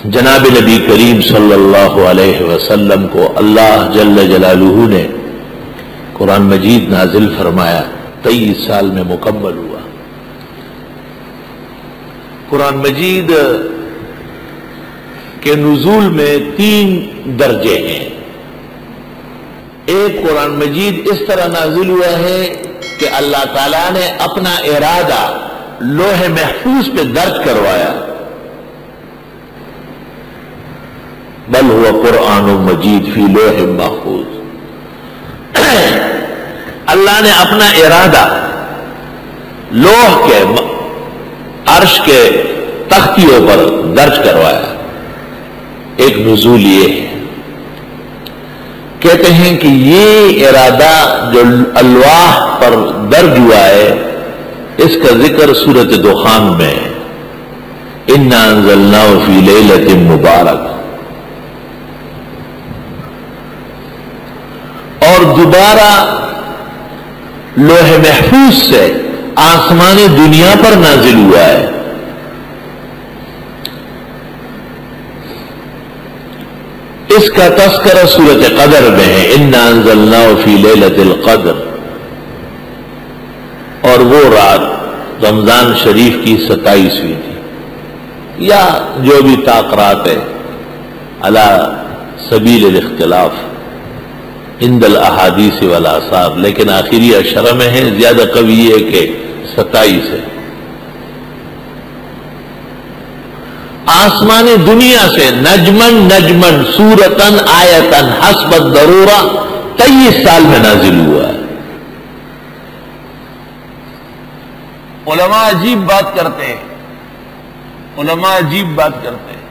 جناب نبی کریم صلی اللہ علیہ وسلم کو اللہ جل جلالہ نے قرآن مجید نازل فرمایا 23 سال میں مکمل ہوا۔ قرآن مجید کے نزول میں 3 درجے ہیں۔ ایک قرآن مجید اس طرح نازل ہوا ہے کہ اللہ تعالیٰ نے اپنا ارادہ لوح محفوظ پہ درج کروایا، بل ہوا قرآن مجید فی لوح محفوظ۔ اللہ نے اپنا ارادہ لوح کے عرش کے تختیوں پر درج کروایا۔ ایک نزول یہ ہے، کہتے ہیں کہ یہ ارادہ جو الواح پر درج ہوا ہے اس کا ذکر سورۃ دخان میں انا انزلناہ فی لیلۃ مبارک، اور دوبارہ لوح محفوظ سے آسمان دنیا پر نازل ہوا ہے۔ اس کا تذکرہ سورۃ قدر میں ہے انا انزلناہ فی لیلۃ القدر، اور وہ رات رمضان شریف کی 27ویں تھی، یا جو بھی تاقرات ہے علی سبیل الاختلاف عند الاحادیث والآثار، لیکن آخری اشرہ میں ہے، زیادہ قوی ہے کہ 27 ہے۔ آسمان دنیا سے نجمن نجمن سورتن آیتن حسب الضرورہ 23 سال میں نازل ہوا ہے۔ علماء عجیب بات کرتے ہیں،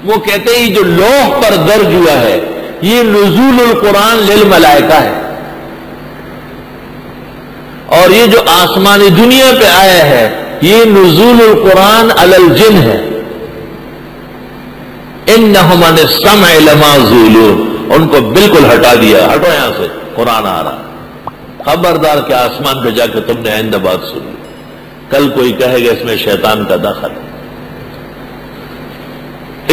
وہ کہتے ہیں جو لوح پر درج ہوا ہے یہ نزول القرآن للملائکہ ہے، اور یہ جو آسمان دنیا پہ آیا ہے یہ نزول القرآن علی الجن ہے۔ انہم عن السمع لمعزولون، ان کو بالکل ہٹا دیا، ہٹو یہاں سے، قرآن آ رہا، خبردار کہ آسمان پہ جا کے تم نے آئندہ بات سنی، کل کوئی کہے گا اس میں شیطان کا دخل۔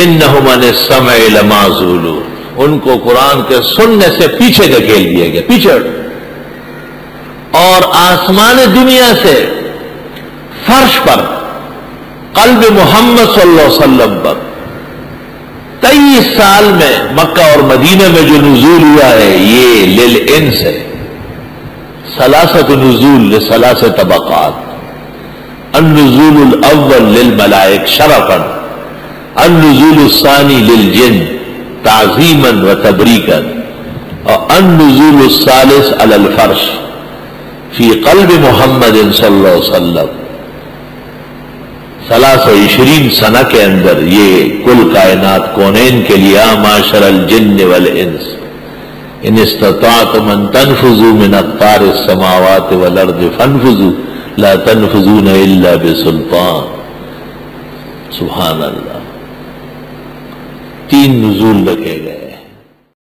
انہم عن السمع لمعزولون، ان کو قرآن کے سننے سے پیچھے دھکیل دیا گیا، پیچھے، اور آسمان دنیا سے فرش پر قلب محمد صلی اللہ علیہ وسلم پر 23 سال میں مکہ اور مدینہ میں جو نزول ہوا ہے یہ للانس ہے۔ ثلاثۃ نزول لثلاث طبقات، النزول الاول للملائک شرفا، النزول الثانی للجن تعظیما وتبریکا، اور النزول الثالث علی الفرش فی قلب محمد صلی اللہ علیہ وسلم۔ 23 سنہ کے اندر یہ کل کائنات کونین کے لیے معاشر الجن والانس ان استطعتم ان تنفذوا من اقطار السماوات والارض فانفذوا لا تنفذون الا بسلطان۔ سبحان اللہ، 3 نزول لگے گئے۔